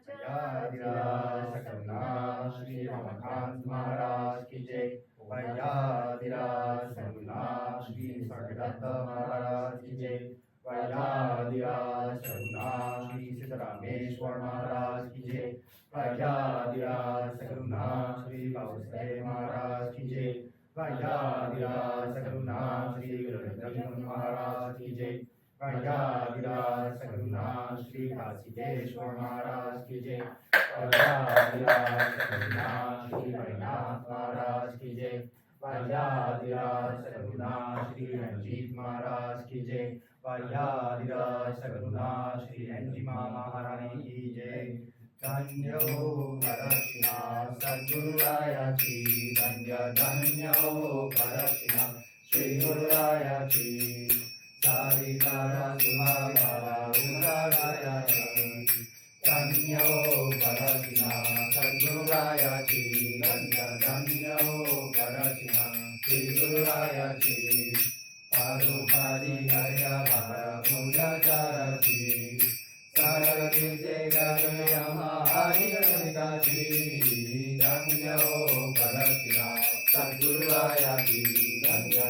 Vajradhira Sakaruna Shri Ramakant Maharaj ki Jai. Vajradhira Sakaruna Shri Sargadatta Maharaj ki Jai. Vajradhira Sakaruna Shri Sitarameshwar Maharaj ki Jai. Vajradhira Sakaruna Shri Vausdev Maharaj ki Jai. Vajradhira Sakaruna Shri Guru Maharaj ki Jai. Vajradhira Sakaruna Shri Vasideshwar Maharaj ki Jai. Vajradhira Sakaruna Shri Harinath Maharaj ki Jai. Vajradhira Sakaruna Shri Ranjit Maharaj ki Jai. Vajradhira Sakaruna Shri Anjima Maharani ki Jai. Dhanyo Parakshina Sadguru Raya Ki. Dhanyo Parakshina Shri Guru Raya Ki. Saritara Sumagara Udaraya Ki. Dhanyo Parakshina Sadguru Raya Ki. Dhanyo Parakshina Shri Guru Raya Ki. Parupadi Gaya Bhara Puja Charati. Sarati Jaya Yama Hari Radhikachi. Dhanyo Parakshina Sadguru Raya Ki. Dhanyo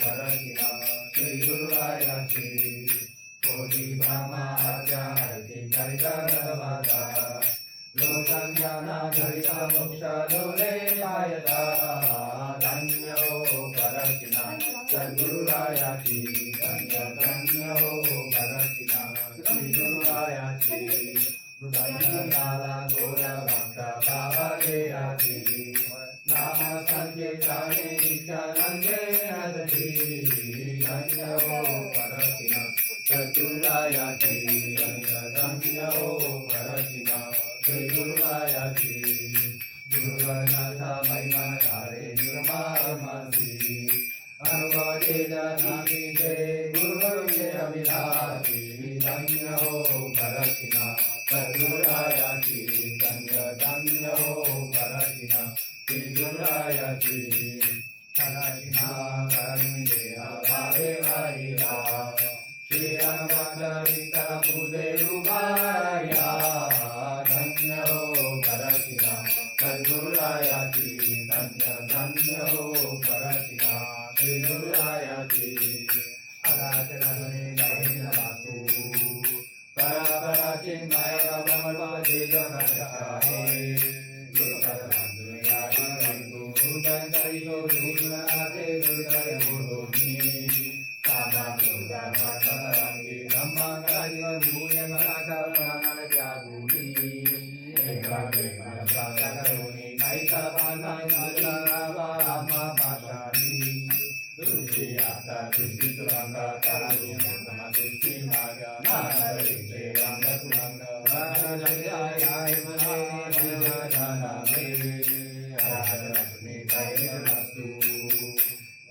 Parakshina Shri Guru Raya Ki. Kodi Brahma Arja Harti Karita Gadavada. Lokanjana Karita Moksha Dole Mayata. Dhanyo Parakshina Sadguru Raya Ki. Dhanyo Parakshina Shri Guru Raya Ki. Rudayana Gora Bhakta Bhava Gaya Ki. Nama Sankirtane Nityanande Adati. Dhanyo Parakshina Sadguru Raya Ki. Dhanyo Parakshina Shri Guru Raya Ki. Gurvanatha Mahimanatare Nirmamasi. Anuvadeda Namite Guru Abhilasi. Dhanyo Parakshina Sadguru Raya Ki. Dhanyo Parakshina Shri Guru Raya Ki. Karashina Karuneya Bhave Varira. Shri Ramavata Vita Pude Rubaya. Dhanyo Parakshina Sadguru Raya Ki. Dhanyo Parakshina Shri Guru Raya Ki. Arachanani Gaina Bhaktu. Para Chinmaya Brahma Deja Bhattacharya. Guru Padma Duniya Guru Dantariyo Durunate Durgaya Guruni. Kama Buddha Bhagavangi Dhamma Gaya Bhuya Maraka Pranana Jaguni. Eka Vema Prata Karuni Kaita Pana Yadra Rama Pashani. Dushi Ata Dushi Turanga Karuni Sama Dushi Maga Nara Riche Ranga Turanga Rana Jaya Jaya Mane Jaya Jana Me Arasani Kaya Rastu.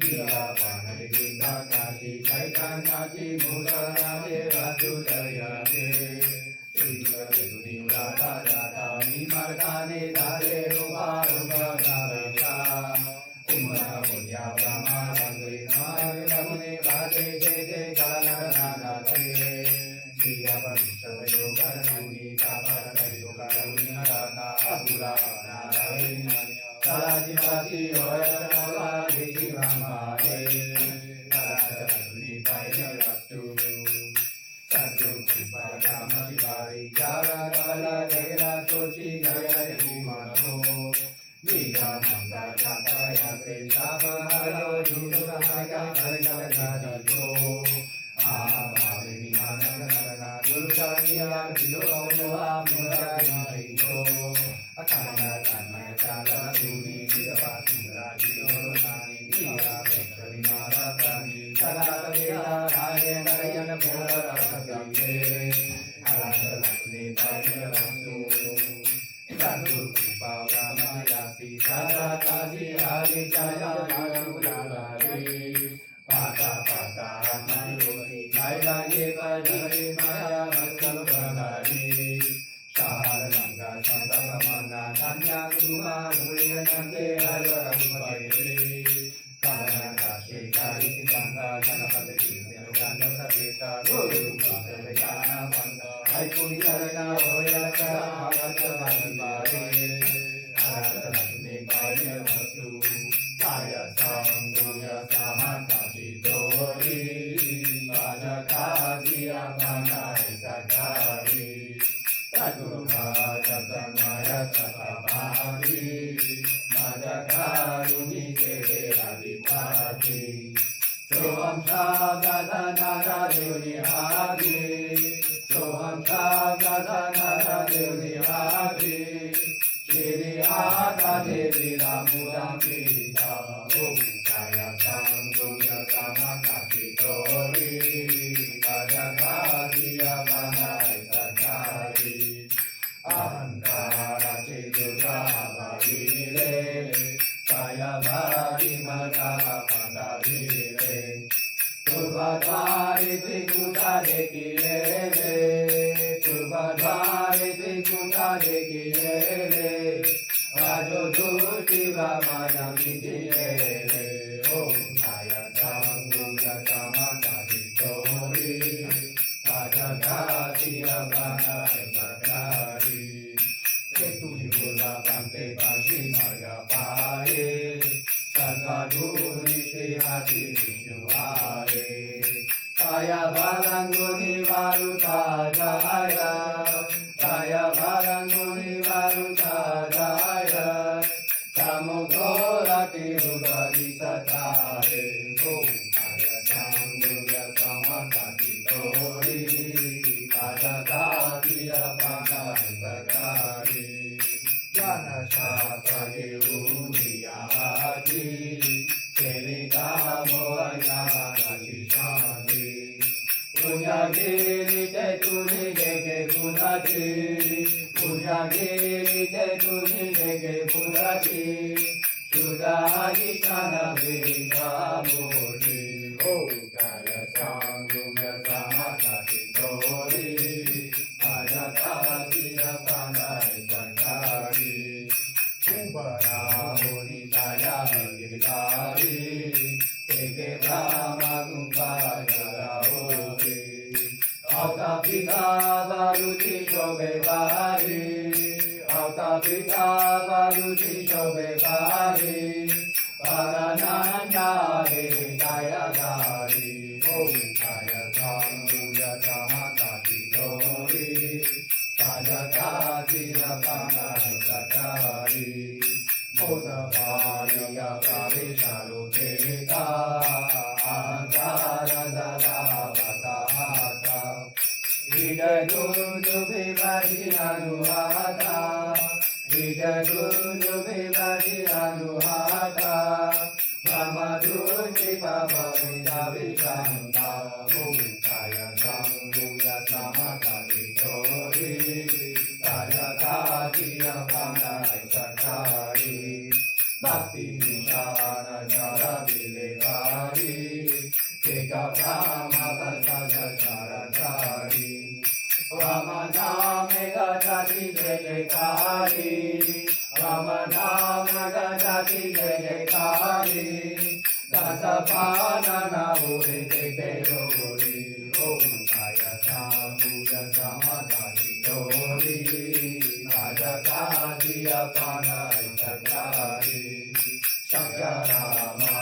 Ila Panari Gita Kashi Chaitanya Chi Bhutana Deva Sudaya De. Ila Veduni Rata Rata Mimarkane Dare Rupa Rupa Navesha. Umma Punya Brahma Bhagri Namari Bhavune Bhate Jete Kalana Nate. Siya Parisha Yoga Runi Kapara Yoga Runi Narana Abura Narayana. Sarajivati Hoya Nava Deshi Brahma De. Sarajavati Paisa Rastu. Sadhu Kripa Kama Shivari Chara Kala Dera Toshi Gaya Himato. Nida Manda Chapa Yakre Chapa Hayo Yudu Haya Kalika Kadito. Ahami Vihana Nagana Guru Shaniya Viyo Yoha Mura Vinayito. Akana Tanmaya Chala Duni Vidavasindra Viyo Nani Nira Vektari Mara Prani Sarata Veda Raya Narayana Pura Rasavite. Arasha Lakshmi Paisa Rastu. Sadhu Kripa Brahma Yasi Sada Kasi Adi Chaya Yaru Yagari. Pata Pata Ramani Naila Yeva Jari Maya Vatsal Bhagari. Shahar Langa Santa Ramana Tanya Guma Uriya Nande Ayara Bhagari. Kamana Kashi Kari Sitanga Janapati Siruganda Sabita Guru Vijana Banda Aikuni Arana Soham Shabdadhanara Devni Hadi, Soham Shabdadhanara Devni Hadi, Shri Hata Devi Ramudam Pita, Om Kaya Sangumya Samakati Tori, Kajagati Abanai Sakari, Ankara Chiduka Bhavile, Kaya Bhari Madhava Pandavile, Tubhadvari Trikuta Dekilele, Tubhadvari Trikuta Dekilele, Rajoduti Vamana Vidilele, Om Kaya Sangumya Samakati Tori, Kajagati Abanai Sakari, Ketulipura Pante Pashi Marga Pare, Sarvaduri Shri Hati Vishnu Hare, Kaya Bharanguni Varuta Jaya, Kaya Bharanguni Varuta Jaya, Samudra Tiruta Visatare, Om Kaya Sangurya Samakati Tori, Kajagati Abanai Sakari, Jana Shastra Devudiyati, Selita Moayana Shishani, Punyagiri Tetuni Deke Punati, Punyagiri Tetuni Deke Punati, Sudhadi Kana Vita Murti, Om Kaya Sangumya Samakati Tori, Ajatati Abanai Sakari, Kumbara Bodhikaya Gitari, Eke Brahma Kumbaya Gauri, Alta Pita Varuti Shobe Bari, Alta Pita Varuti Shobe Bari, Parananda Kaya Gari, Om Kaya Sangumya Samakati Tori, Kajagati Abanai Sakari, Moda Bhariya Pravisharuteta, Ankara Dada Vatahata, Vidadundu Vivadinanuhata, Vidadundu Vivadinanuhata, Brahmadunji Pavamida Vishanta, Om Kaya Sangumya Samakati Tori, Kajagati Abanai Sakari, Bhakti Vishana Jara Vilekari, Eka Brahma Vasada Charachari, Ramana Mega Jati Jayakari, Ramana Mega Jati Jayakari, Dasapana Navuri Tekeri, Om Kaya Sangumya Samakati Tori, Kajagati Abanai Sakari, Shakyarama,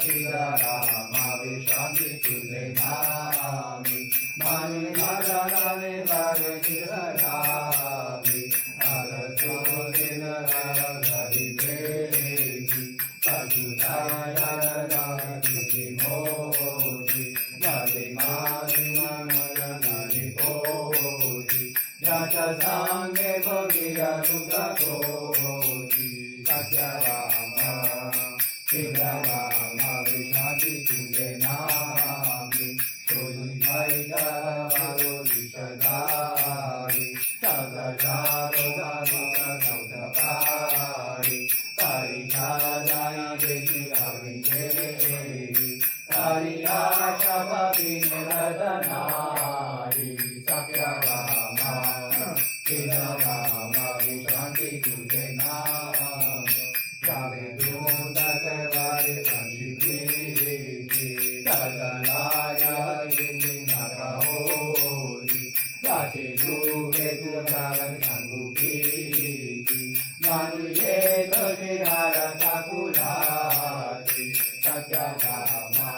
Shidarama, Vishanti Tuze Nami, Mani Nagarane Bhare Chiragami, Alasodina Hari Preti, Pachutaya Nadi Modi, Nadi Madi Manala Nadi Podi, Yata Sange Bhagiya Sukha Kodi, Sakyarama, Shidarama, Vishanti Tuze Nami, Soli Vaida Varo Vishadari, Sagajaro Dhamaka Gautapari, Parikadaya Deji Kavidevi, Kariyasha Bhavine Radanari, Sakyarama, Shidarama, Vishanti Tuze Nami, Javedunda Kevare Sanjiviti, Dajalaya Yinaka Hori, Yati Duke Tugalan Sanguki Manuye Todihara Takulati Sakyadama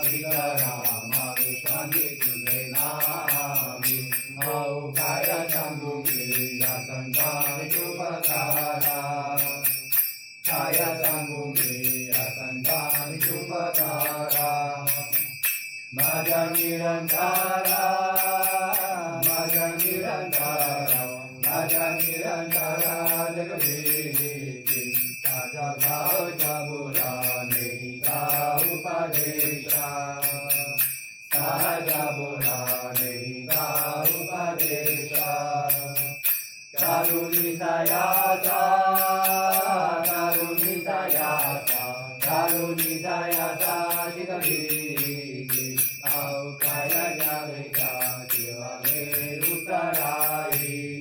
Vikarama Vishwandi Tulenami Aukaya Sanguki Asantani Chupakara Kaya Sanguki Asantani Chupakara Majanirantara Majanirantara Majanirantara Jagadeti Sajabhao Jabura Nehita Upadesha Sajabura Nehita Upadesha Karunisayasa Karunisayasa Karunisayasa Jagadeti Aukaya Javika Jivale Uttarai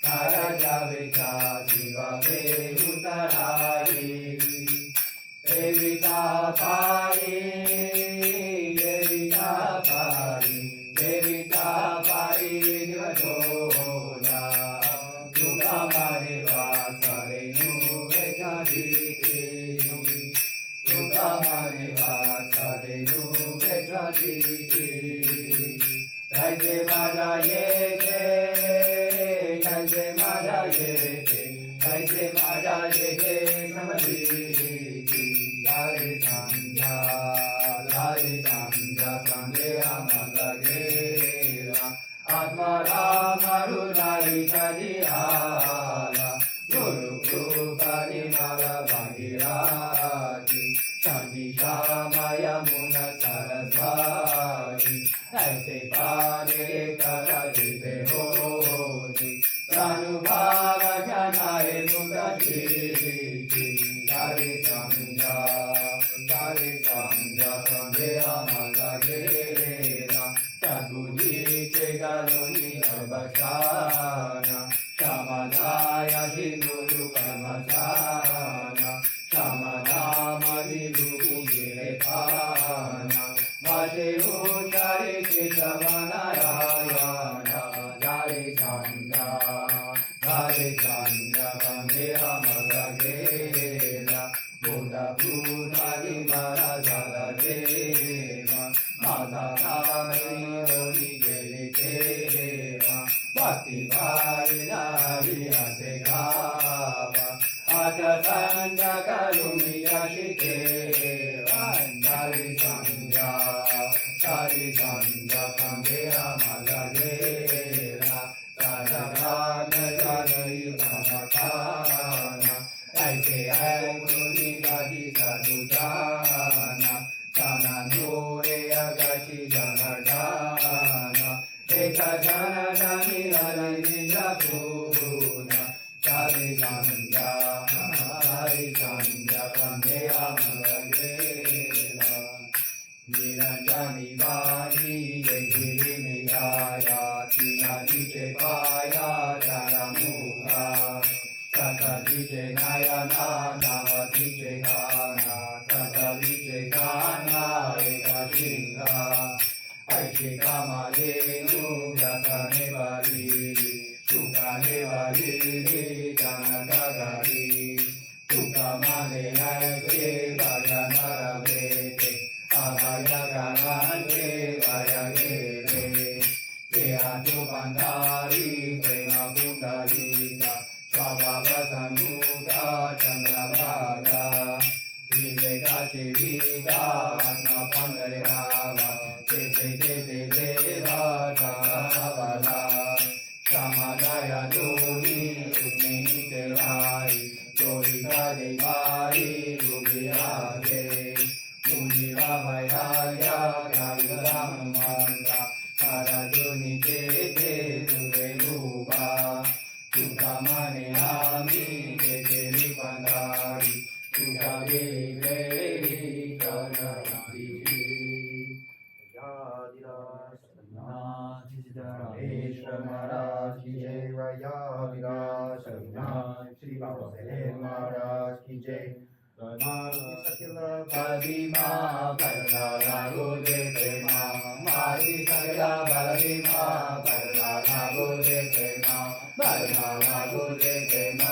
Kaya Javika Jivale Uttarai Devita Pari Devita Pari Devita Pari Divajola Tukamare Vasare Nuvechaditi Tukamare Vasare Nuvechaditi Kaise Mada Yete Kaise Mada Yete Kaise Mada Yete Samaditi Lare Sanja Sandeha Mandagera Atma Rama Rudai Chadihala Guru Krupani Mala Bhagirati Shanti Shamaya Muna Sarasvati Aise Pade Karajite Hoti Pranubhava Janaye Mukashiti Dare Sanja Sandeha Mandagera Sadbuddhi Chegaloni Abhashana Samadaya Hinduru Karmasana Samadama Viduru Girepana Vase Uchari Kishavanarayana Dare Sanja Kandeha Mandagera Buddha Buddhari Maharajala Deva Mata Kari Doni Geli Deva Bhakti Bhari Nari Asegava Aja Sanja Kalumi Yashikeva Dari Sanja Kandeha Mandagera Sadhana Jadai Bhamakana Aise Aikuni Gadi Sadhujana Sana Nure Agachi Janardana Eka Jana Dani Lari Nijapuna Chari Sanja Kandeha Mandagera Niranjani Vani Yejiri Nijaya Tinati Chepaya Jaramuha Satadije Nayana Navatije Kana Satadije Kana Ekashinga Aike Kama Yenu Jatane Variri Sukane Variri Janagagari Sukamane Aike Vajanara Vete Avayaganante Vayagere Teatu Bandari Prema Pundarita Swabhava Sambuddha Chandrabhaga Viveka Chivita Atma Pandarihava Tete Deva Chakavala Samadaya Doni Rukmini Devai Dorika Devai Rubhiyate Mujira Vairaya Kaviram Manda Karajuni Tete Tuveluba Tukamane Ami Tete Pandari Tukave Veri Karati Yadira Ishwar Maharaj ki jai Yadira Shri Baba Sahib Maharaj ki jai Padima Karnala Rode Prema Mari Sakya Baladima Karnala Buddhe Prema, Varnala Buddhe Prema,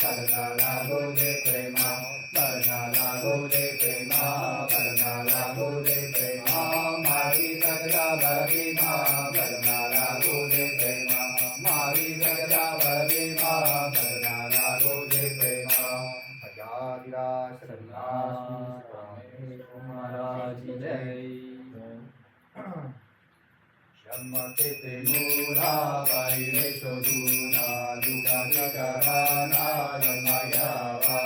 Varnala Buddhe Prema, Varnala Buddhe Prema, Varnala Buddhe Prema, Mari Sakya Bharvima, Varnala Buddhe Prema, Mari Sakya Bharvima, Varnala Buddhe Prema, Ayadira Saranasmi Maharaj Ki Jai. Shamatete Mura Vaire Soduna Duka Jagarana Janmayava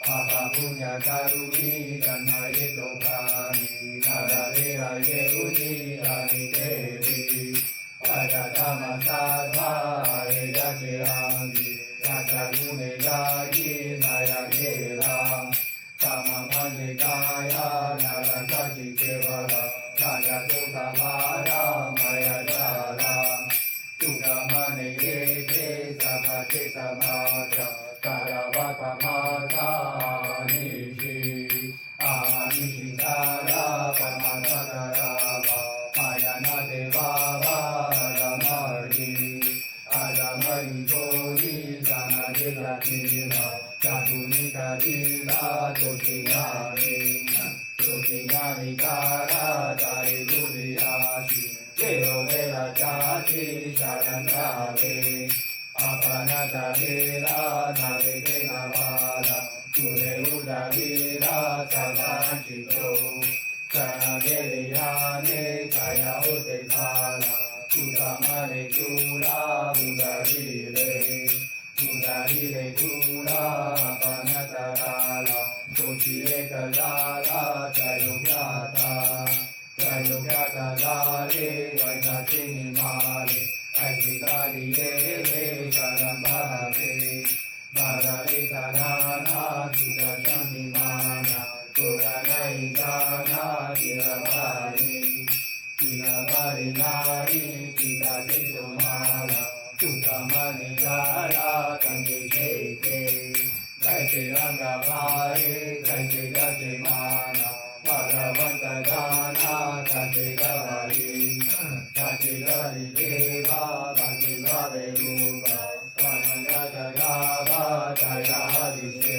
Papa Punya Karuni Janmaye Dokani Narare Aye Uni Ani Devi Ajatama Sadha Ayate Angi Yatarune Gayi Nayagela Kama Mane Gaya Narakaji Kevala Kaya Tuka Mara Maya Jara Tuka Mane Yeke Sabate Samaja Karavaka Mata Anishi Anishi Sara Pamata Karava Mayana Devava Ramari Aramari Kori Jana Dela Kira Jatuni Kadila Jokiyani Jokiyani Kara Jari Duriyashi Vero Vela Jati Sharandrave Apanata Vela Nave Vela Vala Ture Uda Vela Savanchito Sanagiriyane Kaya Ute Kala Utamane Kula Udavire Udavire Kula Apanata Kala Kochi Ekadala Jayogata Jayogata Dale Vaitachini Male Aikitali Yele Karambhave Bharali Sarana Sudashani Mana Koranai Gana Tirabari Tirabari Nari Tirade Somala Tukamani Gara Kange Cheke Kaise Ranga Bhare Kaise Gaje Mana Bhagavanta Gana Kaise Gavari Kaise Gavari Deva Kaise Gave Rupa Svananda Gava Jaya Adise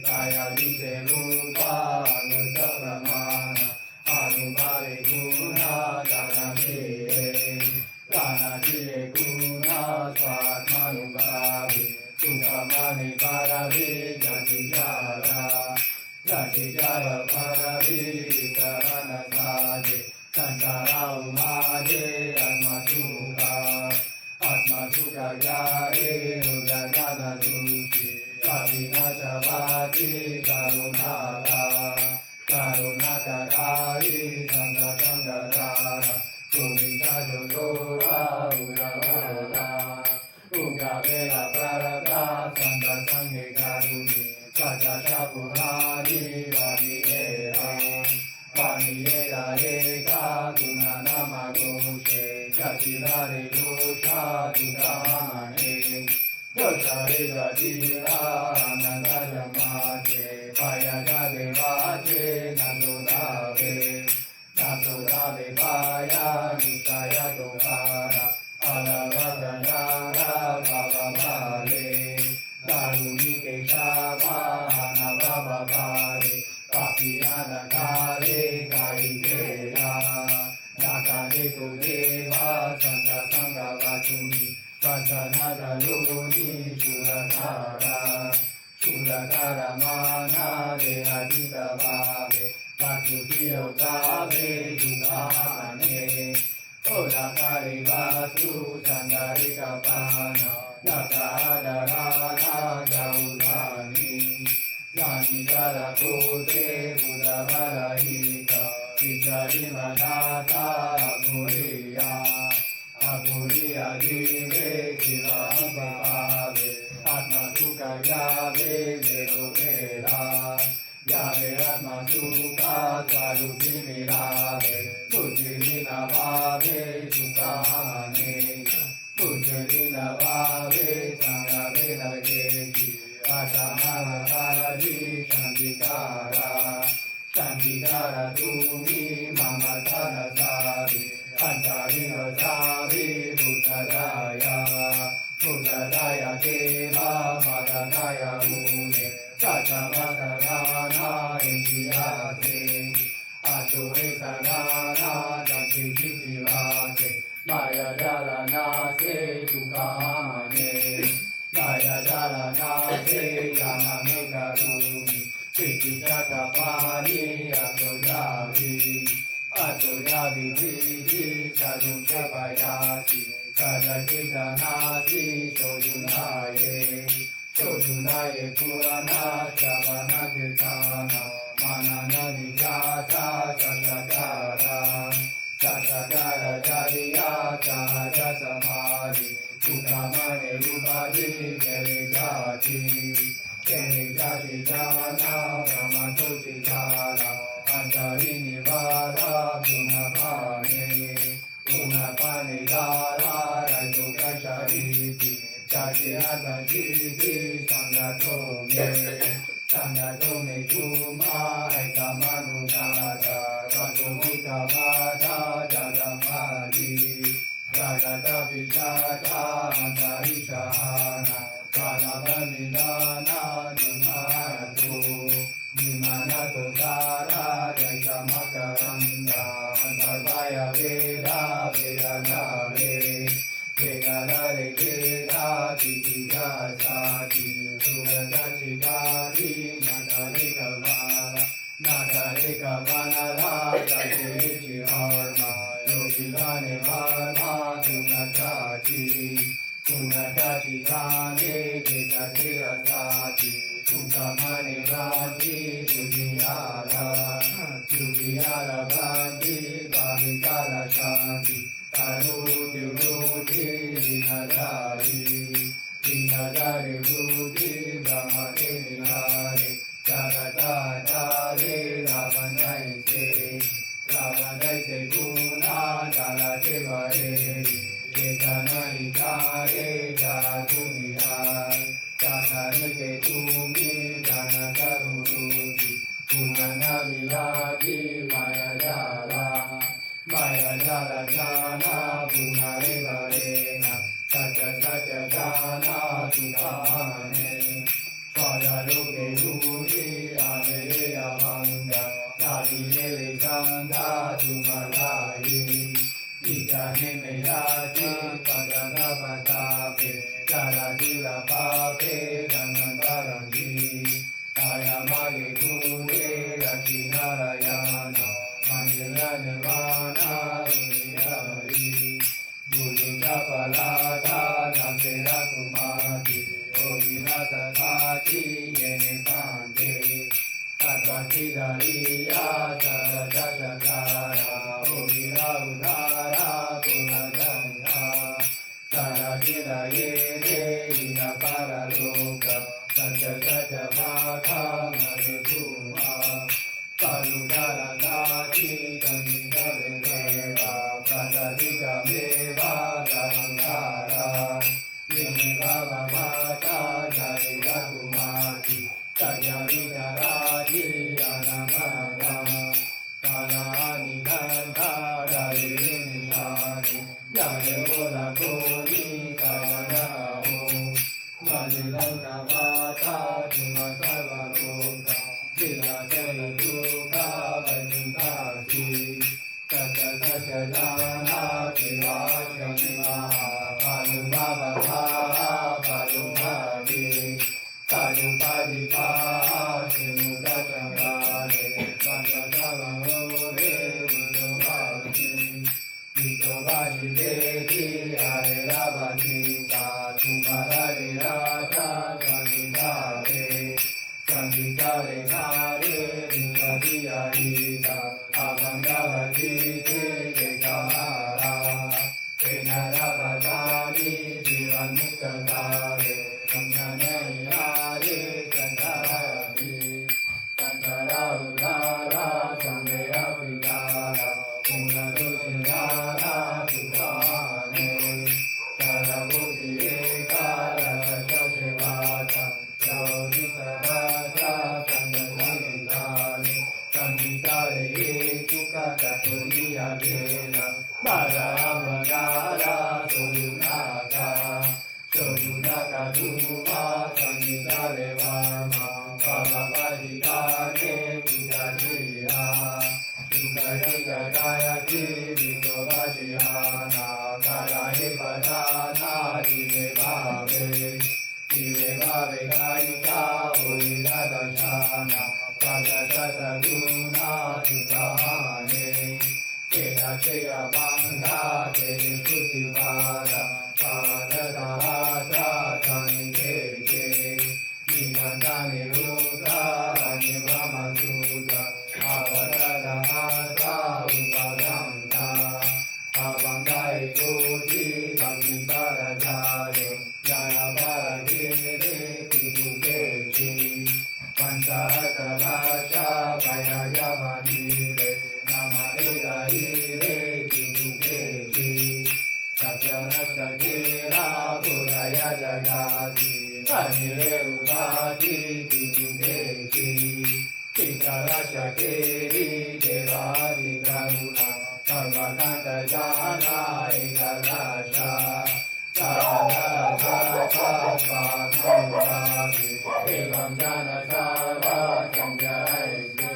Jaya Adise Rupa Anusa Brahmana Anubhave Guna Jana Mire Jana Jire Guna Svatmanubhave Tukamani Paravi Jati Jara Jati Jara Paravi Karana Saje Sankara Umade Atma Sukha Atma Sukha Jare Udagana Suchi Kavina Chavati Karunaka Karunaka Kari Sangha Sangha Tara Kumita Jodora Uravara Uga Vela Prarata Sangha Sanghe Karuni Kaja Shapurani Vaniyera Vaniyera Eka Tunana Magoshe Jachirare Dosha Tukamane Doshare Jatira Ananda Jamate Paya Jadevache Nandodave Nandodave Paya Nikaya Dokara Alavadanyara Bhavavale Darunike Shava Anavavavale Papiyana Kale Karikera Nakane Kudeva Santa Sangha Vachuni Vachanada Luni Shurakara Shurakara Mana Dehadita Bhave Vachukiyo Kave Dukamane Odakari Vasu Sandarika Pana Nakadarana Gaudani Yani Jara Kote Budavara Hita Vichari Manata Apuria Apuria Jive Shiva Bhave Atma Sukha Yave Vero Vera Yave Atma Sukha Swarupi Mirave Pujirina Bhave Sukhamane Pujirina Bhave Sanghavena Keti Asamana Karaji Shantikara Shantikara Tumi Mama Tara Savi Antarika Savi Bhuttara Buddhaya Deva Madhaya Mune Sacha Madhana Indiyate Atore Sarana Janti Jivate Maya Jalana Se Tukamane Maya Jalana Se Yaname Karuni Siti Chakapani Atoyavi Atoyavi Viti Sadhu Chapayasi Kadakita Nasi Shojunaye Shojunaye Purana Shavana Kirtana Manana Vijata Satakara Satakara Jariya Sahaja Samadhi Sukamane Rupadi Kerigati Kerigati Jana Brahmatosi Jana Antarini Vara Punapane Punapane Gara Rajo Kashariti Chakirata Jiti Sangatome Sangatome Chuma Ekamanu Dada Ratomuka Vada Jadamadi Jagata Vishata Antarishahana Kanavamidana Jumatu Nimanato Sara Jaita Makaranda Antarvaya Veda Vedadare Vedadare Veda Titiga Sati Sugata Chigari Natare Kavana Natare Kavana Raja Chirichi Harma Yosilane Varma Tunatachi Tunatachi Tane Jekate Asati Tukamane Bhati Judiyara Judiyara Bhati Bhavitara Shanti Karuti Ruti Vinadari Vinadari Ruti Brahmate Nihari Jagata Jare Ravanaise Ravanaise Guna Jalate Vare Jetana Ikare Jatu Nihari Jatare Tumi Jana Karuti Kumana Vilati Maya Jala Maya Jala Jana Punare Varena Satya Satya Jana Tukamane Swada Loke Ruti Ane Avanga Nadi Ele Sanda Tumalai Ijane Meyati Padana Patape Jala Dila Pape Janantaranji Kaya Mage Kune Rashi Narayana Manjala Nirvana Uniyari Bulu Japalata Nasera Kumati Odinata Tati Yene Pante Tatati Dariya Sarada Shakara Odira Udara Purajaya Saradira Yede Ina Paraloka Satya Satya Bhaka Marikuma Kaludara Nati Kamidare Deva Pratadika Meva Dhamkara Yeme Baba Mata Jarita Kumati Sajarita Raji Anamara Kanani Ganta Dari Nishani Jare Ola Koli Kayanao Malilana Vata Tumasava Roka Vila Jai Duka Vajintasi Tata Tata Jana Kivashani Maha Palubhava Bhava Palubhavi Palubhadi Paha Simuta Changale Pantadava Ore Udovati Vitovati Deti Arevati Tumarari Raja Sangitare Sangitare Kare Vishati Arita Avangavati Tekahara Kenara Bhatani Jivanukatare Sanganayare Sangarari Sangara Udara Sangaya Vidara Punadosinara Putane Saravuti Ekara Sashavata Yaudisavata Sangasanitane Sangitare Tuka Katuliya Gena Bharamagara Surunaka धूमा संगीतारे वामा बाबा बाजिकाने पूजा जिया सुखयुगा गायत्री विश्ववासियाना काराहे पदाना दिवे भावे गायिका ओलिला दशाना पादसा सगुना सुधाने केला चेया बांधा केली सुतिवारा पादसा संकेचे निगंधाने रुद्रा निब्रह्मसूत्र आवरदहासा उपागंधा अभंगाई कोटि भक्तिपरचारे ज्ञानपरगिरे कितुकेशि पंचकलाशा वैराग्यमन्दिरे नमः कितुकेशि सत्यनस्तगिरा पुरय जगाति अनिले उपाधि कितुकेशि कितरशकेरि देवादि करुणा सर्वकान्त जाना एकदाशा एवं जन सर्वा संजयति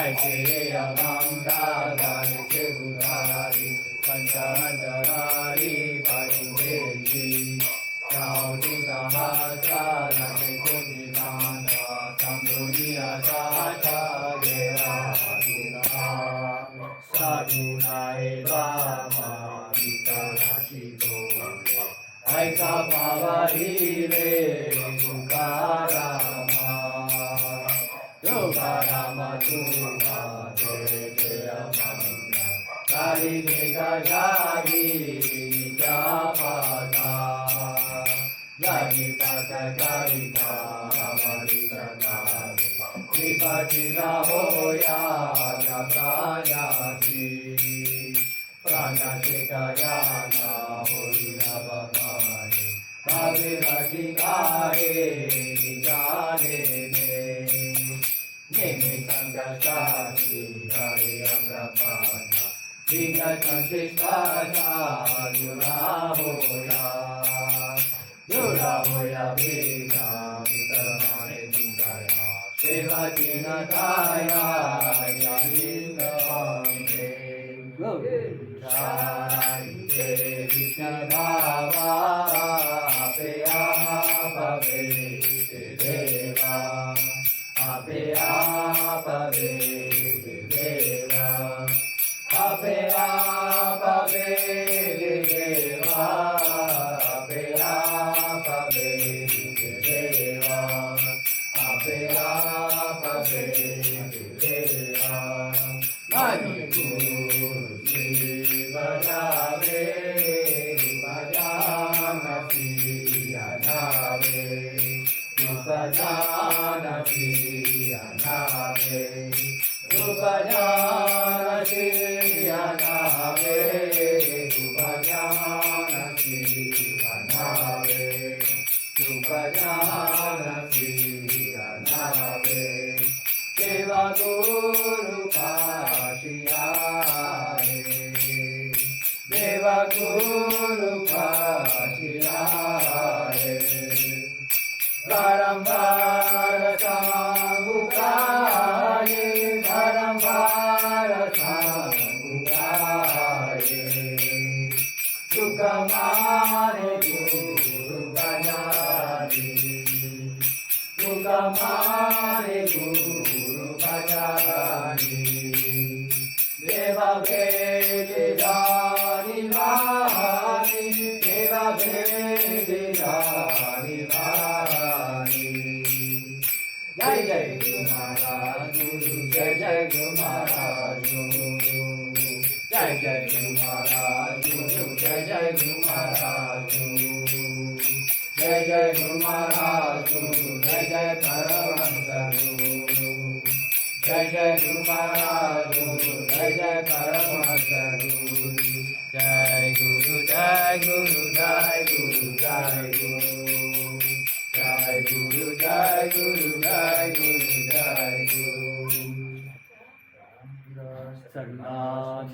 ऐश्वर्य मंगा दारिद्र्य बुधारि पंचांतरारि परिदेशि राहुति सहस्रा नशि कुटिनाथा संबुधिया साचा देवादिना साधुनाय रामा विकाराशितो ऐका भावारीरे तुकारामा तुकारामा तुका जय जय मंगला काली निगाजागी जापाता जागी पाता कालिका हमारी सगारे विपचिना होया जगायासी प्राणशिखयाना होलिला बगाए काविराजी गाए निजाने नेमे संगताची गाए अग्रपाना विगत संशिष्टाचा जुरा होया बेगा वितरमाने दुगाया सेवाची नकाया या लिंगाने Jai Krishna Baba Apeya Pave Deva Apeya Pave Deva Apeya Pave Deva Apeya Pave Deva Apeya Pave Deva Mani Guru Bajave, Bajanati, Anave, Bajanati, Anave, Bajanati, Anave, Bajanati, Anave, Bajanati, Anave, Deva Guru Pashiyare. Deva Guru Pashiyare Varambara Sambukaye Varambara Sambukaye Sukamane Guru Bajari Sukamane Guru Bajari Deva Vedani Vani Deva Vedani Vani Jai Jai Guru Maharaj Jai Jai Guru Maharaj Jai Jai Guru Maharaj Jai Jai Guru Maharaj Jai Jai Guru Maharaj Jai Jai Paramahansa Jai Jai Guru Maharaj Jai Jai Paramahansa Jai Guru Jai Guru Jai Guru Jai Guru Jai Guru Jai Guru Jai Guru Jai Guru Sarnath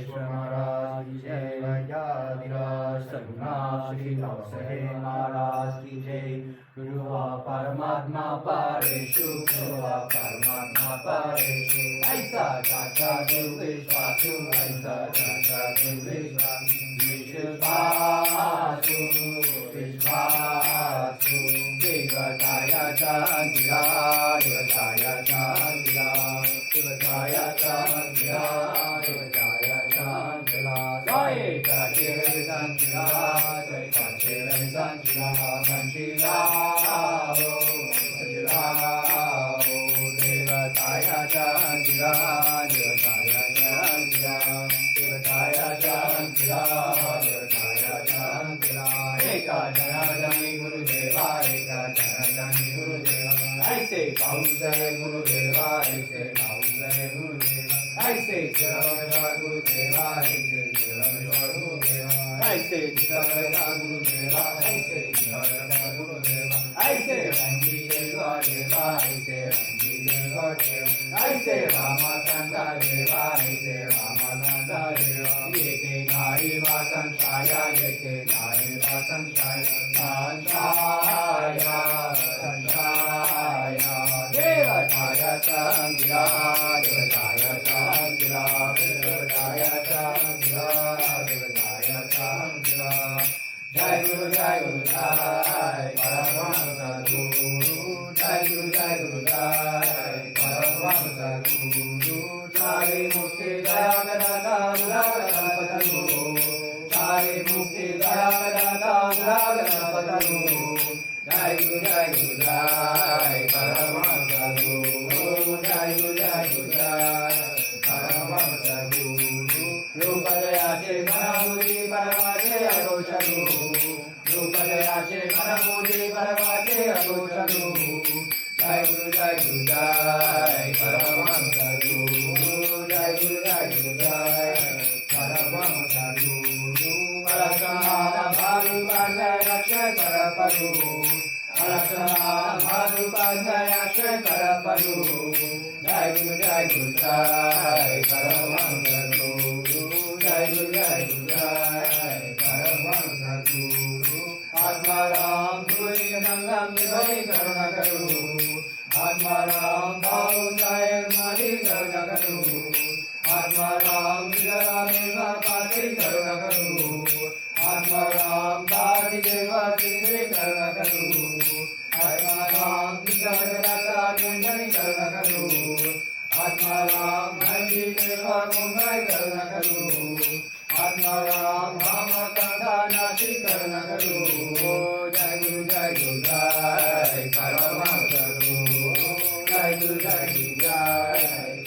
Maharaj Jai Yadira Sarnath कौशले महाराज की जय। गुरु परमात्मा परेशु, गुरु परमात्मा परेशु। ऐसा जाता विश्वासु, ऐसा जाता विश्वासु, विश्वासु विश्वासु। देवताय चंद्रा, देवताय चंद्रा, देवताय चंद्रा, देवताय चंद्रा। जय जय चंद्रा, जय जय चंद्रा, चंद्रा हो चंद्रा हो। देवताय चंद्रा, देवताय चंद्रा, देवताय चंद्रा, देवताय चंद्रा। एक जनार्दनी गुरुदेवा, एक जनार्दनी गुरुदेवा। ऐसे बाहुजय गुरुदेवा, ऐसे बाहुजय गुरुदेवा। ऐसे चिरंजीव गुरुदेवा, ऐसे चिरंजीव गुरुदेवा। ऐसे चिरंजीव गुरुदेवा, ऐसे चिरंजीव गुरुदेवा। ऐसे रंजीत देवा, ऐसे रंजीत देवा। ऐसे रामचंद्र देवा, ऐसे रामचंद्र देवा। ये ते नारी वासन छाया, ये ते नारी वासन छाया, छाया छाया। देवताय चंद्रा, देवताय चंद्रा, देवताय चंद्रा, देवताय चंद्रा। जय गुरु जय परमहंस गुरु। जय गुरु जय परमहंस गुरु। सारे मुक्ति दया दाता गणपतु, सारे मुक्ति दया दाता गणपतु। जय गुरु परमहंस गुरु। जय गुरु परमहंस गुरु। रूप दयाचे मनमुदी परमाचे अगोचरू, रूप दयाचे मनमुदी परमाचे अगोचरू। जय गुरु परमहंस गुरु। जय गुरु परमहंस गुरु। अलक्षमान भानु पांडय अक्षय कर परू, अलक्षमान भानु पांडय अक्षय कर परू। जय गुरु परमहंस गुरु। जय गुरु परमहंस गुरु। आत्माराम गुरु संगम निभई करुणा करू, आत्माराम भाव जय मणि करुणा करू। आत्माराम जरा मेवा पाति करुणा करू, आत्माराम पाति देवा चिंद्री करुणा करू। आत्माराम जगदाता निंदनी करुणा करू, आत्माराम भंजी देवा मुंबई करुणा करू। आत्माराम भामकंदा नाशी करुणा करू। जय गुरु जय परमहंस गुरु। जय गुरु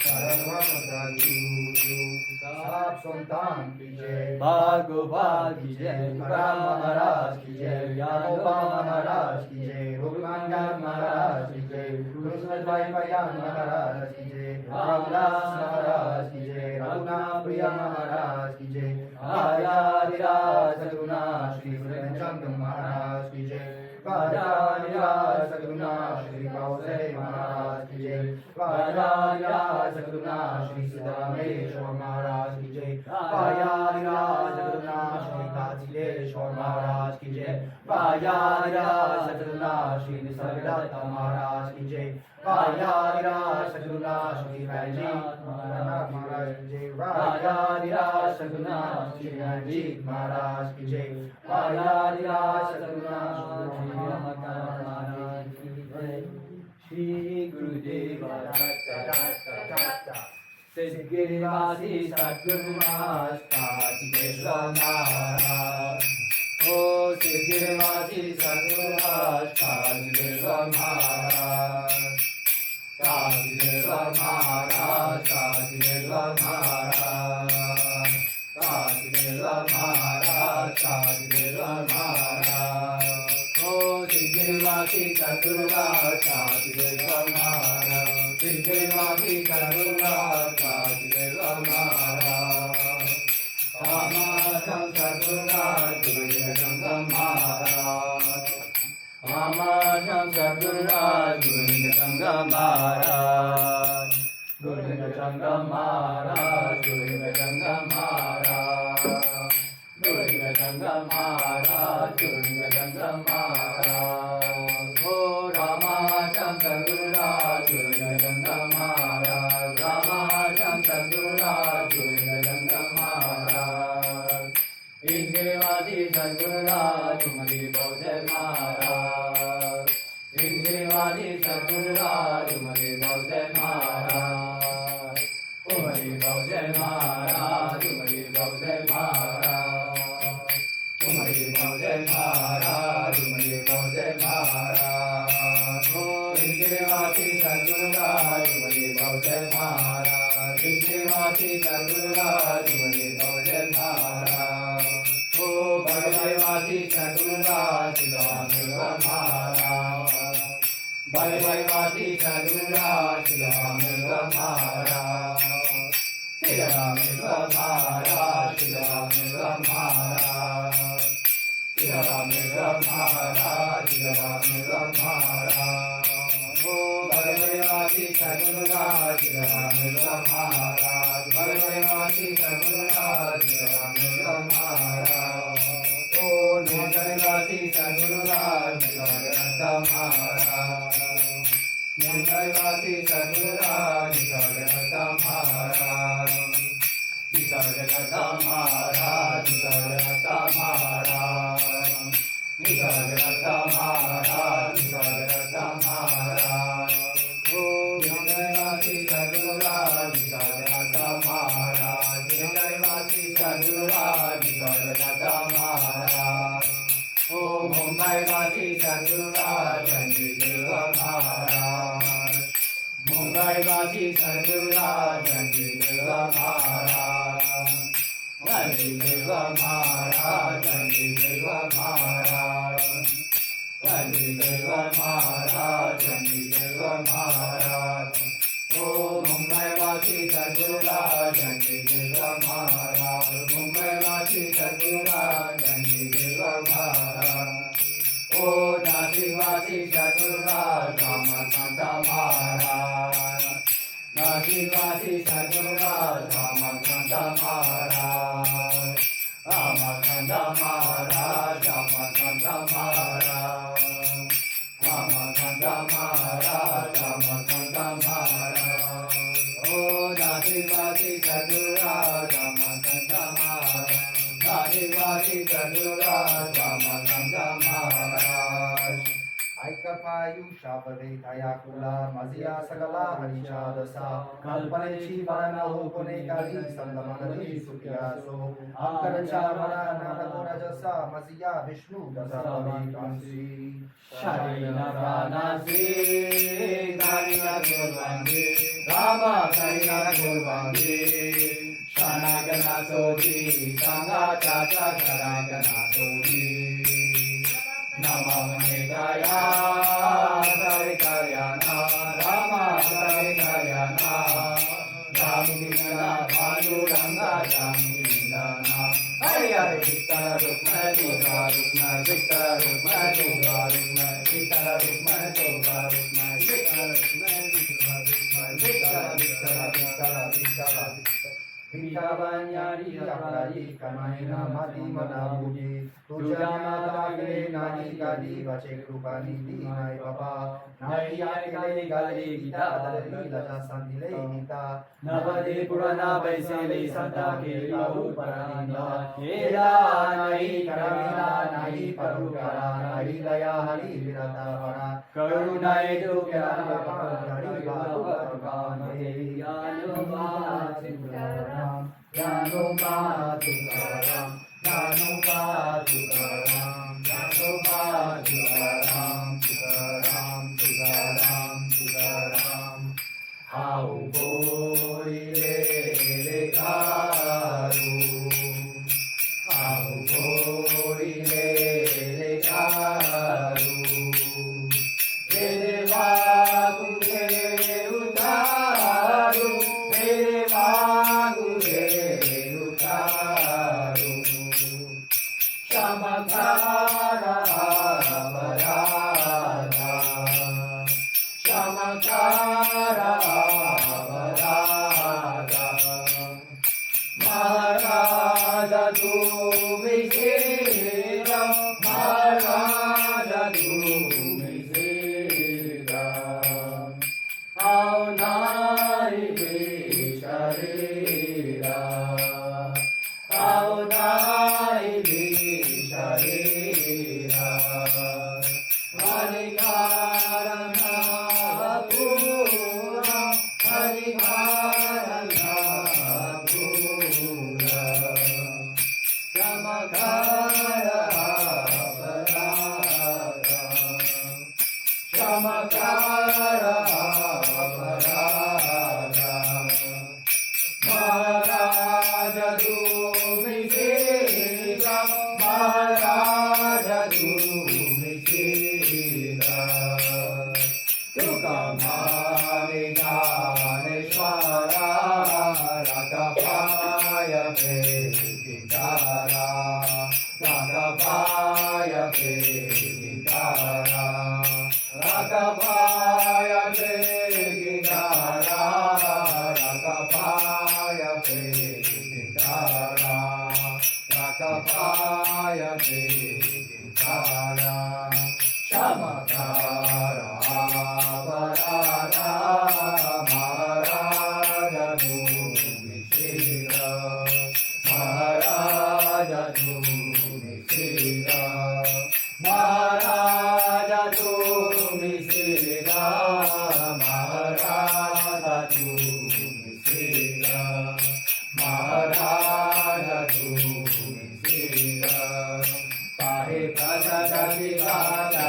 परमहंस गुरु। सात सुल्तान की जय, बाल गोपाल की जय, राम महाराज की जय, यादव महाराज की जय, रघुनाथ महाराज की जय, कृष्णभाई भैयान महाराज की जय, रामदास महाराज की जय, रघुनाथ प्रिया महाराज की जय। आयादिराज सद्गुरुनाथ श्री प्रेमचंद महाराज की जय। आयादिराज सद्गुरुनाथ श्री कौशले महाराज की जय। आयादिराज सद्गुरुनाथ श्री सिद्धरामेश्वर महाराज की जय। आयादिराज सद्गुरुनाथ श्री काशीलेश्वर महाराज की जय। आयादिराज सद्गुरुनाथ श्री निसर्गदत्त महाराज की जय। आयादिराज सद्गुरुनाथ श्री रंजीत महाराज की जय। आयादिराज सद्गुरुनाथ श्री रंजीत महाराज की जय। आयादिराज सद्गुरुनाथ श्री महाराज की जय। श्री गुरुदेव दत्त सिद्धगिरिवासी सद्गुरु महाराज काशीकेश्वर महाराज। ओ सिद्धगिरिवासी सद्गुरु महाराज काशीकेश्वर महाराज, काशीकेश्वर महाराज, काशीकेश्वर महाराज, काशीकेश्वर महाराज, काशीकेश्वर महाराज। ओ सिद्धगिरिवासी सद्गुरु महाराज काशीकेश्वर महाराज, सिद्धगिरिवासी सद्गुरु महाराज काशीकेश्वर महाराज। रामाशं सद्गुरु महाराज गुरुशंकर महाराज, रामाशं सद्गुरु महाराज गुरुशंकर महाराज, गुरुशंकर महाराज, गुरुशंकर महाराज, गुरुशंकर रंग महाराज चुरंग रंग महाराज ओ रामा शांत गुरुराज चुरंग रंग महाराज रामा शांत गुरुराज चुरंग रंग महाराज इंद्रवादी सद्गुरुराज तुमरी बहुजय महाराज इंद्रवादी सद्गुरुराज तुमरी बहुजय महाराज तुमरी बहुजय महाराज तुमरी बहुजय महाराज तुमरी बहुजय महाराज तुमरी बहुजय महाराज ओ इंद्रवादी सद्गुरुराज तुमरी बहुजय महाराज इंद्रवादी सद्गुरुराज तुमरी बहुजय महाराज ओ भगवादी सद्गुरुराज शिवानंद महाराज भगवादी सद्गुरुराज शिवानंद महाराज शिवानंद महाराज शिवानंद महाराज शिवानंद महाराज शिवानंद महाराज ओ भगवादी सद्गुरुराज शिवानंद महाराज भगवादी सद्गुरुराज शिवानंद महाराज ओ भगवादी सद्गुरुराज शिवानंद महाराज भगवादी सद्गुरुराज शिवानंद महाराज शिवानंद महाराज शिवानंद महाराज शिवानंद महाराज शिवानंद महाराज ओ भगवादी सद्गुरुराज शिवानंद महाराज भगवादी सद्गुरुराज शिवानंद महाराज ओ मुंबईवासी सद्गुरुराज चंद्रदेव महाराज मुंबईवासी सद्गुरुराज चंद्रदेव महाराज चंद्रदेव महाराज चंद्रदेव महाराज चंद्रदेव महाराज चंद्रदेव महाराज ओ मुंबईवासी सद्गुरुराज चंद्रदेव महाराज मुंबईवासी सद्गुरुराज चंद्रदेव महाराज ओ नाशिकवासी सद्गुरुराज रामकांत महाराज नाशिकवासी सद्गुरुराज रामकांत महाराज रामकांत महाराज रामकांत महाराज रामकांत महाराज रामकांत महाराज ओ नाशिकवासी सद्गुरुराज रामकांत महाराज नाशिकवासी सद्गुरुराज रामकांत महाराज ऐकपायु शापदे दया कुला मजिया सगला हरिषा दसा कल्पनेची बना हो पुणे काली संगमनदी सुखियासो अंकरचा मना नादगुण जसा मजिया विष्णु दसा कांसी शरीर प्राणाचे धारिया गुरुवांगे रामा शरीर गुरुवांगे शनागना सोजी सांगा चाचा शनागना सोजी नमः गाया हरे कार्याना रामा हरे कार्याना रामकृष्णा पांडुरंगा रामकृष्णा हरे हरे कृष्ण रुक्म जोगा रुक्म कृष्ण रुक्म जोगा रुक्म कृष्ण रुक्म जोगा रुक्म कृष्ण रुक्म जोगा रुक्म Vikavanyari apari kamaina mati manabuji Tuja mata gire nani gadi vache krupani di nai baba Nai yari gali gita adari laja sandile gita Navade purana vaisele santa ke lahu paranina Ela nai karamina nai parukara nai daya hari virata vana Karuna edu kyana hari bahu parukane Yanuma Tukaram Yanuma Tukaram Yanuma Tukaram Tukaram Tukaram Tukaram How boy le karu How boy le karu Ele vagu ele utaru ele vagu ele utaru Shamatha चमत्कार अपराधा महाराज तुम्ही सेविका महाराज तुम्ही सेविका तुका माने ज्ञानेश्वरा रागपाय प्रेमिकारा रागपाय प्रेमिकारा रागपाय प्रेमिकारा रागपाय प्रेमिकारा रागपाय प्रेमिकारा चमत्कारा अपराधा महाराज तुम्ही श्रीरा महाराज तुम्ही श्रीरा महाराज तुम्ही श्रीरा महाराज तुम्ही श्रीरा महाराज तुम्ही श्रीरा पाहे प्रसादाची गाथा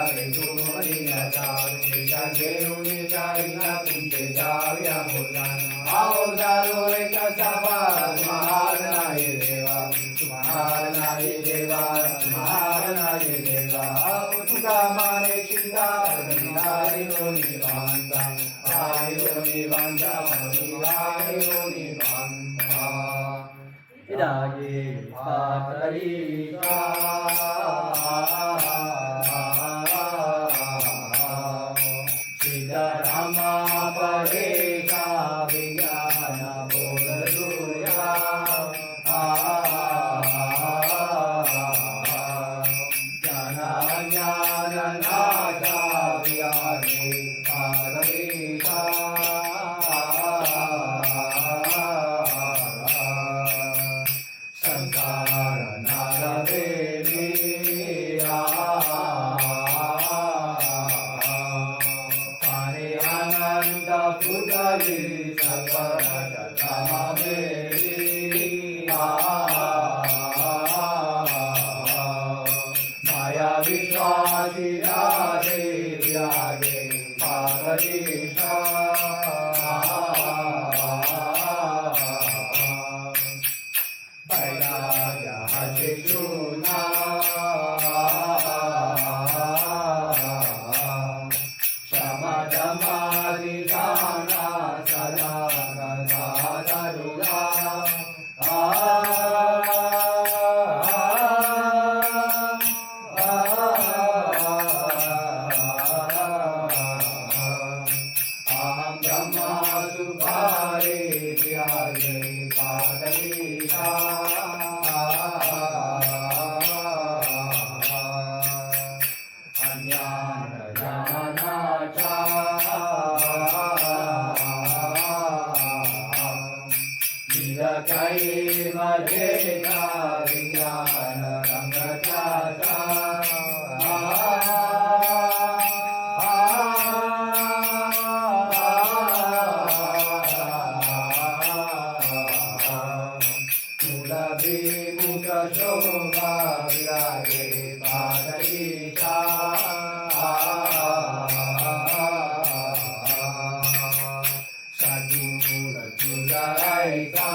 घेऊन जाईना तुमचे जाऊया बोलाना आओ झालो एक सवाल महार नाही देवा महार नाही देवा महार नाही देवा तुका माने चिंता हरी होनी बांधा हरी होनी बांधा हरी होनी बांधा रागे पातळी सीतारामा परेशा विज्ञान बोधूया ज्ञान नाचा विहारे पादरेशा संसार नारवे पाने आनंद फुटली सकळ माया विश्वासी राधे विरागे पादरेशा काही माझे विज्ञान रंगताचा तुला विमुख शोभा विरागे पादरीचा साजून तुझा रायचा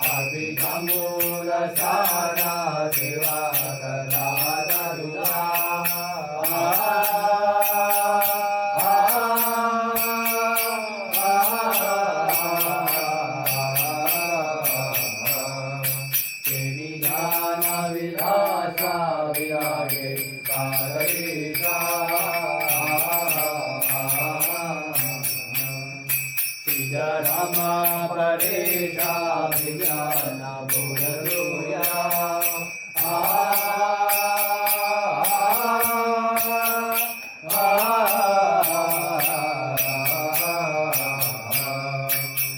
अभिधामूल सारा सेवा करा तुला विलासा विरागे पादरीचा सीतारामा परेशा विज्ञान बोधूया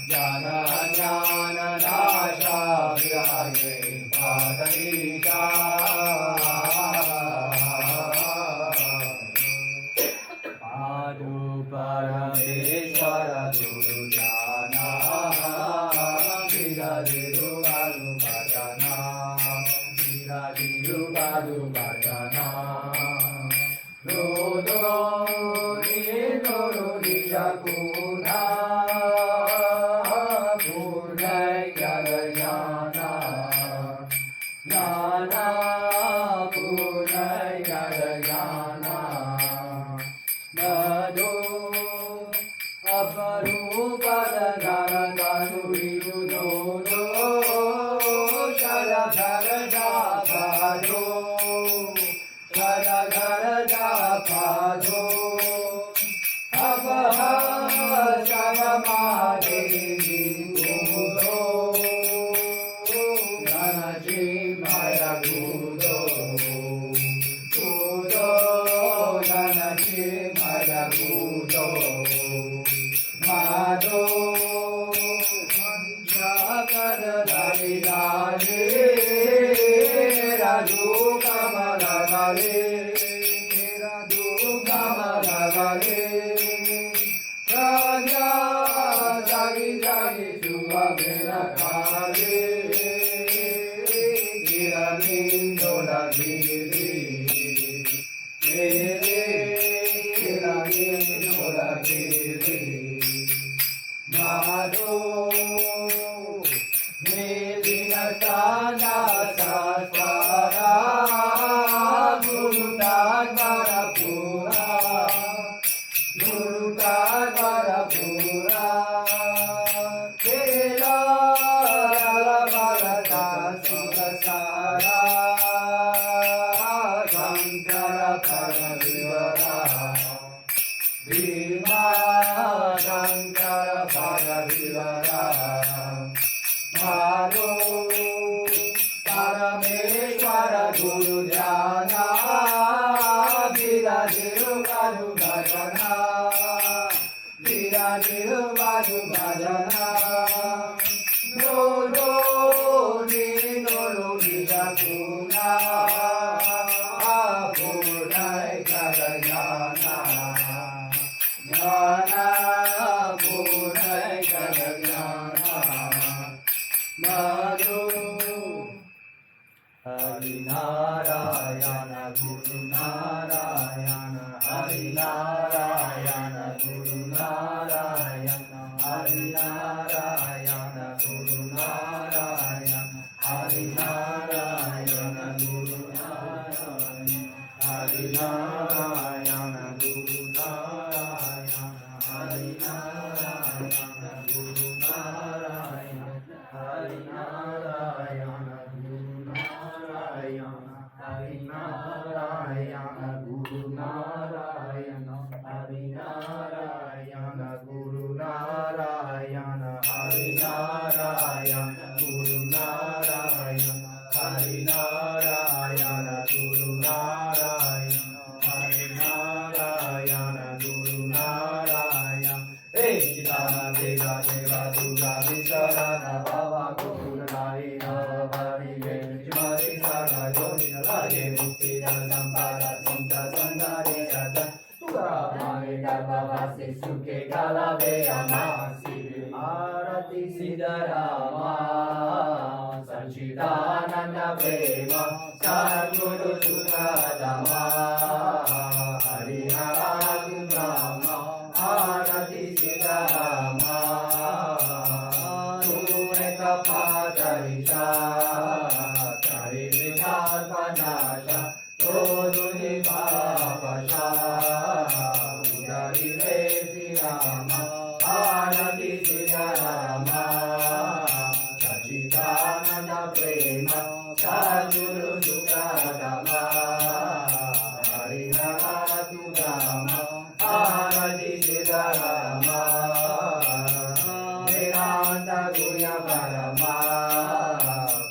ज्ञान ज्ञान नाशा विरागे पादरीचा साधु परमेश्वर गुरु जाना विराजे भजना विराजे Yugadu Bhajana Dodo Nidoro Nishakuna Punai Gadayana Nana Punai Gadayana Nado Aparupada Garadanu Yudodo Shara Shara Japado Shara Shara Japado Apaha Shara Madevi Gudo Nanaji Maya Gudo Gudo Nanaji Maya Gudo Mado Shakar Lali Lali Raju Kamala Lali Raju Kamala Lali Raja Jagi Jagi Jua Mera Kali Girani Dola Giri Girani Dola Giri Madhu Melina Tana Sasvara Guru Tagara Pura Guru Tagara Pura Kela Alamarata Sukasara Shankara Paravivara Bhima Shankara Paravivara Madhu Parameshwara Guru Dhyana Virajiru Madhu Bhajana Virajiru Madhu Bhajana Nolo Nolo Nijakuna Purnai Gadayana Jnana Purnai Gadayana Madhu Hari Narayana Guru Narayana Hari Narayana Guru Narayana Hari Narayana Guru Narayana Hari Narayana Guru Narayana Hari Narayana Guru Narayana Hari Narayana Guru Narayana Hari Narayana Guru Narayana Hari Narayana Guru Narayana Hari Narayana Guru Narayana Hari Narayana Guru Narayana Hari Narayana Guru Narayana Hari Narayana Guru Narayana Hey Chitana Deva Deva Durga Visarana Baba Guru Narayana Bari Veshmari Sara Yonina Lage Mukti Sampada Samta Sangari Jata Tura Mare Garbhavasi Sukhe Galave Amasi Arati Siddharama Sachidananda Prema Sadguru Sukadama Harihara Brahma Arati Siddharama Tureka Padarisha Kari Vikarpanasha Toduni Papasha Udari Resi Rama Arati Siddharama Sachidananda Prema Sadguru Sukadama Harinatu Rama Arati Siddharama Vedanta Guya Parama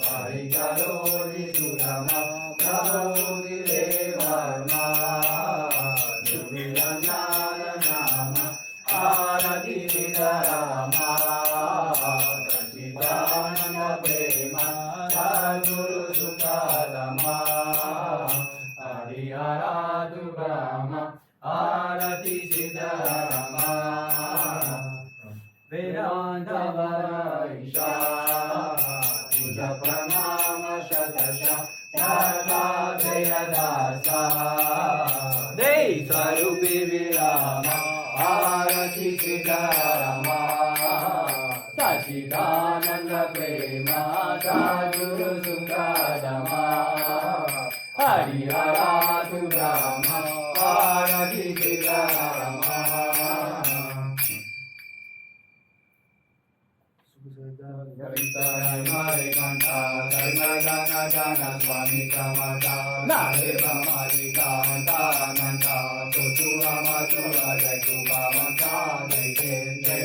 Parikarori Sudama Prabodhi Devarma Duryana Nama Arati Siddharama Sachidananda Prema Sadguru Sukadama Harihara Brahma Arati Siddharama Vedanta Varaisha Puja Pranama शतश दासा दे स्वरूपी विरामा आरती सीतारामा सचिदानंद प्रेमा सद्गुरु सुखदमा हरिहरा सुरामा आरती Sitarama Hare Kanta, Karma Jana Jana Swami Samata, Nare Brahmari Kanta Nanta, Sotura Matura Jaikupa Manta, Jai Jai Jai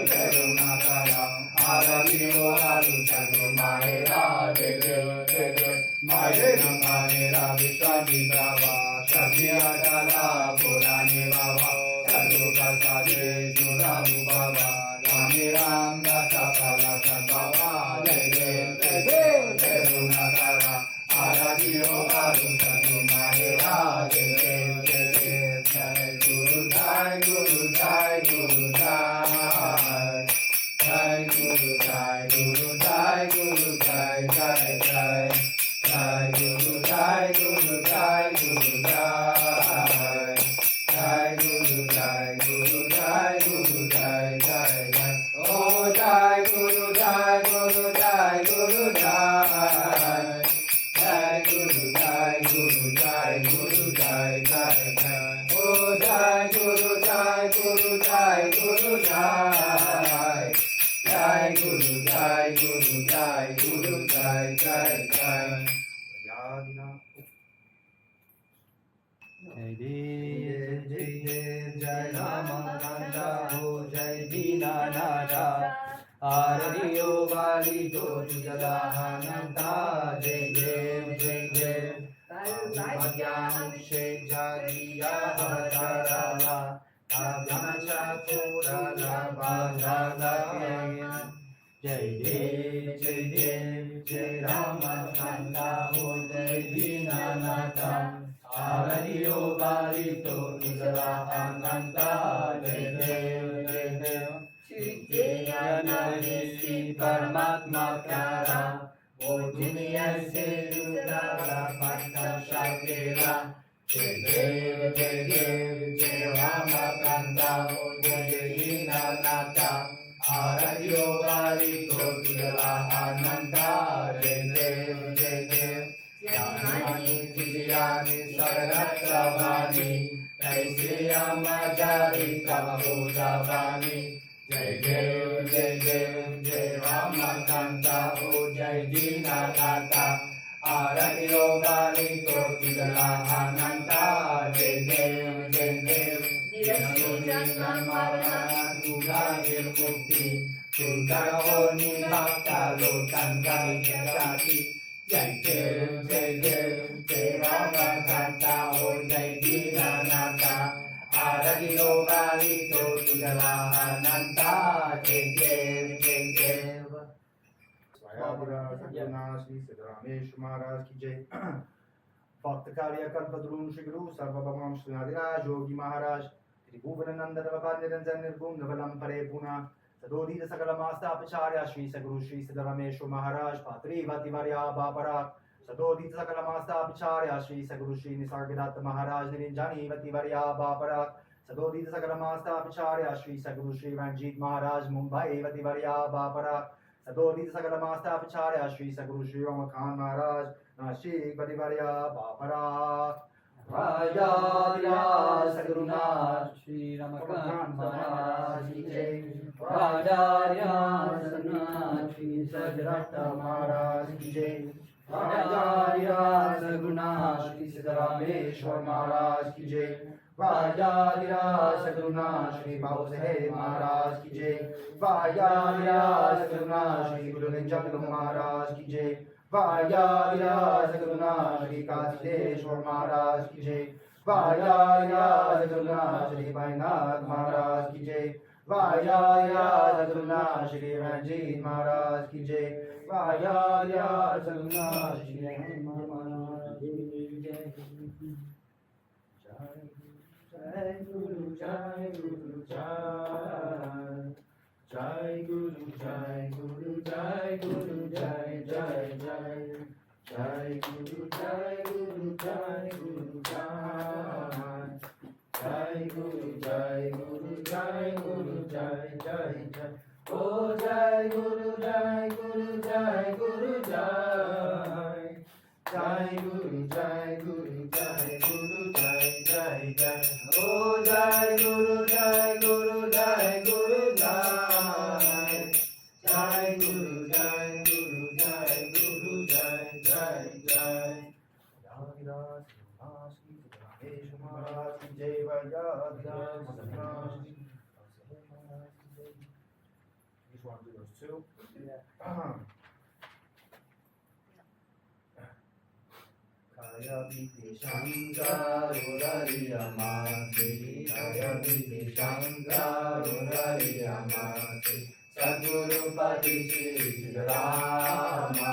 Jai Runakaya, Arati Oharu Chagru Mahera, Jai Jai Jai Jai, Mahera Mahera Vishwadi Brava, Shakya Jala Purani Baba, Sadhu Prasade Suramu Baba, Swami Ram Dasa Palaka Baba, Jai Jai Jai Jai Jai Runakara, Arati Oharu Chagru Mahera, Jai Jai Jai Jai Jai Guru Jai Guru Jai Guru Jai Jai Guru Jai Guru Jai Guru Jai Jai Jai Jai Guru Jai Guru Jai Guru Jai Jai Guru Jai Guru Jai Guru Jai Jai Jai Oh Jai Guru Jai Guru Jai Guru Jai Jai Guru Jai Guru Jai Guru Jai Jai Jai Oh Jai Guru Jai Guru Jai Guru Jai Jai Guru Jai Guru Jai Guru Jai Jai Jai Yadina Jai Dev Jai Dev Jai Ramakanta Ho Jai Dinanada Arati Yogali Jyoti Jalahananta Jai Dev Jai Dev Bhagyam Shek Jadiya Bhajarala Abhyam Chaturala Bhajarala Jai Dev Jai Dev Jai Ramakanta Ho Jai Dinanada Arati Yogali Jyoti Jalahananta Jai Dev Jai Dev Jai Paramatma Kara O Juniya Se Dudara Pata Shakira Jai Dev Jai Dev Jai Ramakanta O Jai Dinanata Arati Yogali Jyoti Jalahananta Jai Dev Jai Dev Janani Jijiyani Sargatravani Naisriyama Jari Kamabodhavani Jai Dev Jai Dev Jai Ramakanta O Jai Dinanata Arati Yogali Jyoti Jalahananta Jai Dev Jai Dev Nirasudana Marana Tudahir Mukti Tudahoni Bhakta Lotan Gai Jati Jai Dev Jai Dev Jai Ramakanta O Jai Dinanata Arati Yogali Jyoti Jalahananta Jai Dev Jai Dev Swayabhira Satyana Shri Siddharamesh Maharaj Ki Jai Bhakta Karya Kalpadrun Shri Guru Sarvabhamam Shri Nadiraj Yogi Maharaj Tribhuvananda Davapan Niranjan Nirgum Navalam Pare Puna Sadodita Sakalamasta Pacharya Shri Saguru Shri Siddharamesh Maharaj Patri Vativarya Baparak Sadodita Sakalamasta Pacharya Shri Saguru Shri Nisargadatta Maharaj Nirinjani Vativarya Baparak Sadodita Sakalamasta Pacharya Shri Saguru Shri Ranjit Maharaj Mumbai Vativarya Baparak Sadodita Sakalamasta Pacharya Shri Saguru Shri Ramakant Maharaj Nashik Vativarya Baparak Rajadira Saguruna Shri Ramakant Maharaj Ki Jai Rajadira Saguruna Shri Sagratta Maharaj Ki Jai Rajadira Saguruna Shri Siddharameshwar Maharaj Ki Jai Rajadira Saguruna Shri Bhavasaheb Maharaj Ki Jai Rajadira Saguruna Shri Guru Ninjaka Maharaj Ki Jai Vajradhira Saguruna Shri Kasideshwar Maharaj Ki Jai Vajradhira Saguruna Shri Vainath Maharaj Ki Jai Vajradhira Saguruna Shri Ranjit Maharaj Ki Jai Vajradhira Saguruna Shri Ranjit Maharaj Ki Jai Jai Guru Jai Guru Jai Jai Guru Jai Guru Jai Guru Jai Jai Jai Jai Guru, Jai Guru, Jai Guru, Jai. Jai Guru, Jai Guru, Jai Guru, Jai Jai Jai. Oh Jai Guru, Jai Guru, Jai Guru, Jai. Jai Guru, Jai Guru, Jai Guru, Jai Jai Jai. Oh Jai Guru, Jai Guru, Jai Guru, Jai. Jai Guru, Jai Guru, Jai Guru, Jai Jai Jai. Just want to do those two. Kaya Biti Shankarurariyamasi, Kaya Biti Shankarurariyamasi, Sadguru Pati Shri Siddharama,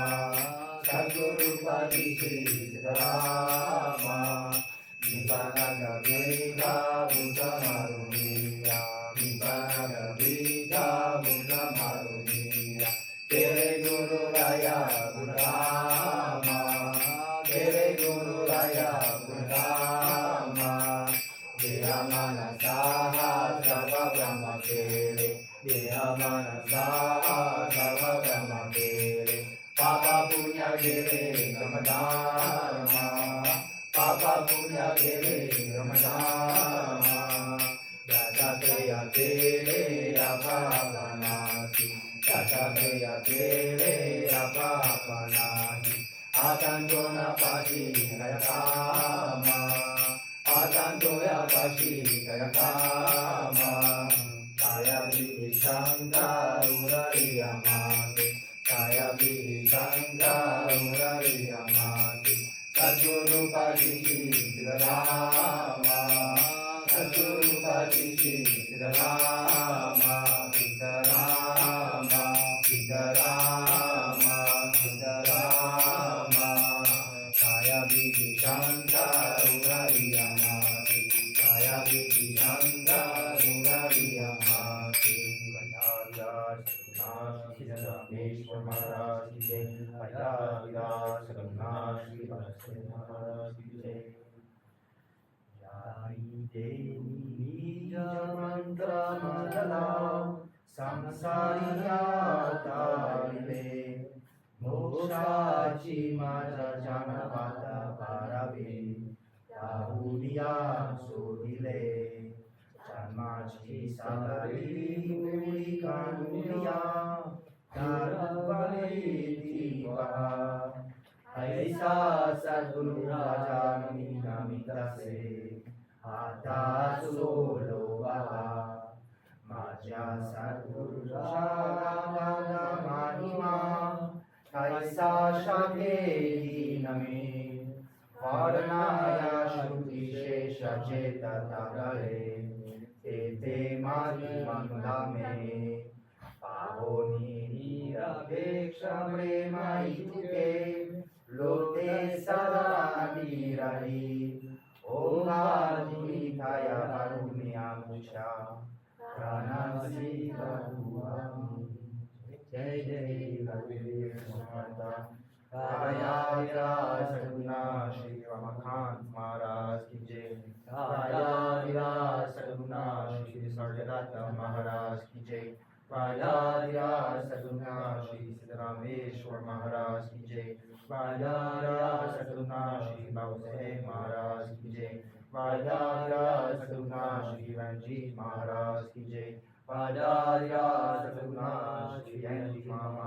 Sadguru Pati Shri Siddharama, Vipanaga Veda Buddha Maruniya, Vipanaga Veda Buddha Maruniya, Tere Guru Raya Buddhama, Tere Guru Raya Buddhama, Dhyamana Saha Sarva Brahma Kere, Dhyamana Saha Sarva Brahma Kere, Papa Punya Kere Ramadama, Papa Punya Kere Ramadama, Datateya Kere Apapanasi, Datateya Kere Apapanasi, Atantona Pati Kayakama, Atantoya Pati Kayakama, Kaya Biti Shankarurariyamasi, Kaya Biti Shankarurariyamasi, Sadguru Pati Shri Siddharama, Sadguru Pati Shri Siddharama, Siddharama, Siddharama, Siddharama, Kaya Biti Shankarurariyamasi, Kaya Biti Shankarurariyamasi, Siddhameshwar Maharaj ki jai, Ayyaviraj Raghunath Shri Narasimha Maharaj ki jai. Jai Devi Nija Mantra Mandala, Samsariya Tarile, Mokshachi Maja Janavata Paravi, Yahudiya Sodile, Janmachi Sadari Muli Kanuya, Dharvali Diva, Aisa Sadguru Raja Minamita Se, Hata Solo Baba, Maja Sadguru Raja Mahima, Aisa Shakti Nami, Varanaya Shruti Shesha Cheta Tagare, Tete Mari Mangalame, Pavoni Nirapeksha Prema Ituke, Lote Sada Nirari, Om Adunitaya Varunya Musha, Pranasi Varuami, Jai Jai Varunya Samanta, Kaya Viraj Raguna Shri Ramakant Maharaj ki jai, Kaya Viraj Raguna Shri Sarjadata Maharaj ki jai, Kaya Viraj Raguna Shri Siddharameshwar Maharaj ki jai, Kaya Viraj Raguna Shri Bhavse Maharaj ki jai, Kaya Viraj Raguna Shri Ranjit Maharaj ki jai, Kaya Viraj Raguna Shri Yanji Maharaj